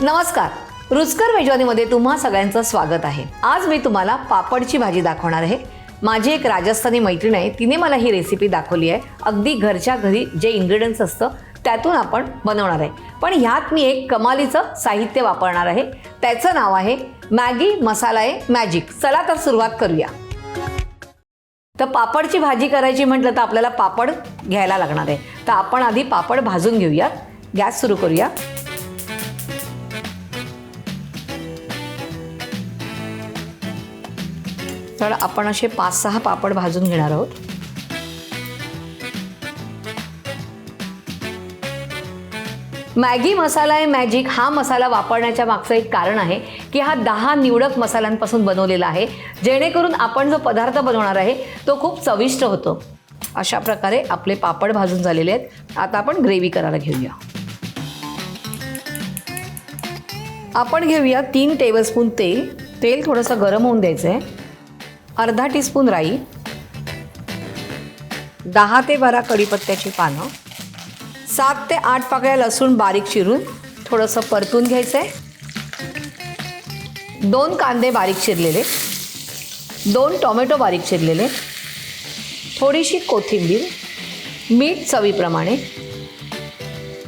नमस्कार, रुचकर मेजवानीमध्ये तुम्हा सगळ्यांचं स्वागत आहे। आज मी तुम्हाला पापडची भाजी दाखवणार आहे। माझी एक राजस्थानी मैत्रीण आहे, तिने मला ही रेसिपी दाखवली आहे। अगदी घरच्या घरी जे इन्ग्रेडियंट्स असतं त्यातून आपण बनवणार आहे, पण ह्यात मी एक कमालीचं साहित्य वापरणार आहे। त्याचं नाव आहे मॅगी मसाला मॅजिक। चला तर सुरुवात करूया। तर पापडची भाजी करायची म्हटलं तर आपल्याला पापड घ्यायला लागणार आहे। तर आपण आधी पापड भाजून घेऊया। गॅस सुरू करूया। तर आपण असे 5-6 पापड भाजून घेणार आहोत। मॅगी मसाला मॅजिक हा मसाला वापरण्याच्या मागचं एक कारण आहे की हा 10 निवडक मसाल्यांपासून बनवलेला आहे, जेणेकरून आपण जो पदार्थ बनवणार आहे तो खूप चविष्ट होतो। अशा प्रकारे आपले पापड भाजून झालेले आहेत। आता आपण ग्रेव्ही करायला घेऊया। आपण घेऊया 3 टेबलस्पून तेल। तेल थोडंसं गरम होऊन द्यायचं आहे। अर्धा टीस्पून राई, 10 ते 12 कढीपत्त्याची पानं, 7 ते 8 पाकळ्या लसूण बारीक चिरून थोडंसं परतून घ्यायचं आहे। 2 कांदे बारीक चिरलेले, 2 टोमॅटो बारीक चिरलेले, थोडीशी कोथिंबीर, मीठ चवीप्रमाणे।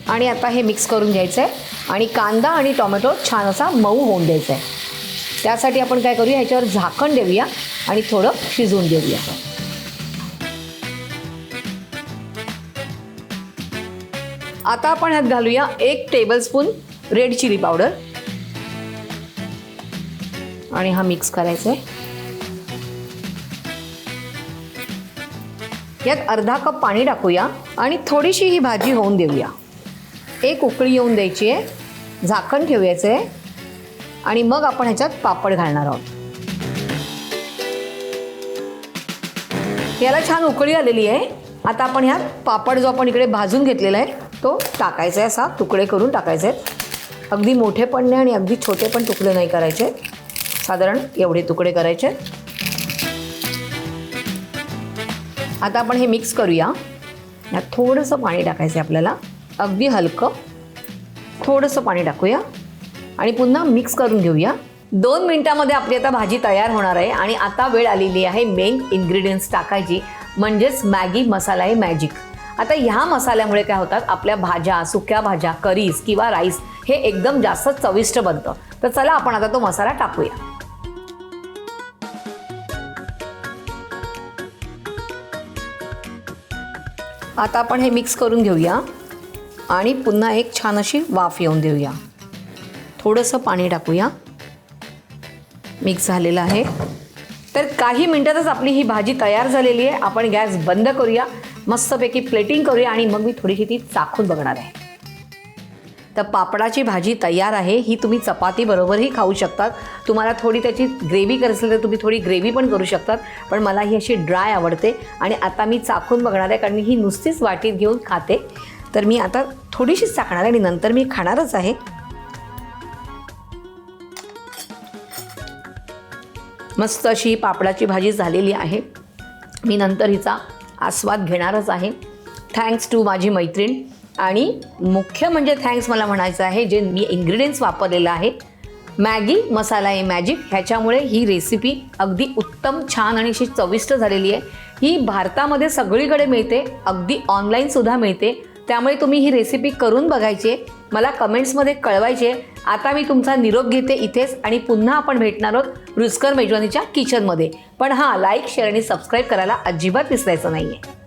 आणि आता हे मिक्स करून घ्यायचं आहे आणि कांदा आणि टोमॅटो छान असा मऊ होऊन द्यायचा आहे। त्यासाठी आपण काय करूया, ह्याच्यावर झाकण देऊया आणि थोडं शिजवून देऊया। आता आपण ह्यात घालूया 1 टेबलस्पून रेड चिली पावडर आणि हा मिक्स करायचा आहे। यात अर्धा कप पाणी टाकूया आणि थोडीशी ही भाजी होऊन देऊया। एक उकळी येऊन द्यायची आहे, झाकण ठेवायचं आहे आणि मग आपण ह्याच्यात पापड घालणार आहोत। याला छान उकळी आलेली आहे। आता आपण ह्यात पापड जो आपण इकडे भाजून घेतलेला आहे तो टाकायचा आहे। असा तुकडे करून टाकायचे आहेत। अगदी मोठे पण नाही आणि अगदी छोटे पण तुकडे नाही करायचे, साधारण एवढे तुकडे करायचे। आता आपण हे मिक्स करूया। यात थोडंसं पाणी टाकायचं आहे आपल्याला, अगदी हलकं थोडंसं पाणी टाकूया आणि पुन्हा मिक्स करून घेऊया। 2 मिनिटांमध्ये आपली आता भाजी तयार होणार आहे आणि आता वेळ आलेली आहे मेन इन्ग्रेडियंट्स टाकायची, म्हणजेच मॅगी मसाला मॅजिक। आता ह्या मसाल्यामुळे काय होतात, आपल्या भाज्या, सुक्या भाज्या, करीज किंवा राईस हे एकदम जास्त चविष्ट बनतं। तर चला आपण आता तो मसाला टाकूया। आता आपण हे मिक्स करून घेऊया आणि पुन्हा एक छान अशी वाफ येऊन देऊया। थोडंसं पाणी टाकूया। मिक्स झालेलं आहे। तर काही मिनिटातच आपली ही भाजी तयार झालेली आहे। आपण गॅस बंद करूया, मस्तपैकी प्लेटिंग करूया आणि मग मी थोडीशी ती चाखून बघणार आहे। तर पापडाची भाजी तयार आहे। ही तुम्ही चपाती बरोबरही खाऊ शकतात। तुम्हाला थोडी त्याची ग्रेव्ही करायची तर तुम्ही थोडी ग्रेव्ही पण करू शकतात, पण मला ही अशी ड्राय आवडते आणि आता मी चाखून बघणार आहे, कारण ही नुसतीच वाटीत घेऊन खाते। तर मी आता थोडीशीच चाखणार आहे आणि नंतर मी खाणारच आहे। मस्त अशी पापडाची भाजी झालेली आहे। मी नंतर हिचा आस्वाद घेणारच आहे। थँक्स टू माझी मैत्रीण, आणि मुख्य म्हणजे थँक्स मला म्हणायचं आहे जे मी इन्ग्रेडियंट्स वापरलेलं आहे मॅगी मसाला मॅजिक, ह्याच्यामुळे ही रेसिपी अगदी उत्तम, छान आणि अशी चविष्ट झालेली आहे। ही भारतामध्ये सगळीकडे मिळते, अगदी ऑनलाईनसुद्धा मिळते। त्यामुळे तुम्ही ही रेसिपी करून बघायची आहे, मला कमेंट्समध्ये कळवायची आहे। आता मी तुमचा निरोप घेते इथेच आणि पुन्हा आपण भेटणार आहोत रुचकर मेजवानीच्या किचनमध्ये। पण हां, लाईक, शेअर आणि सबस्क्राईब करायला अजिबात विसरायचं नाही आहे।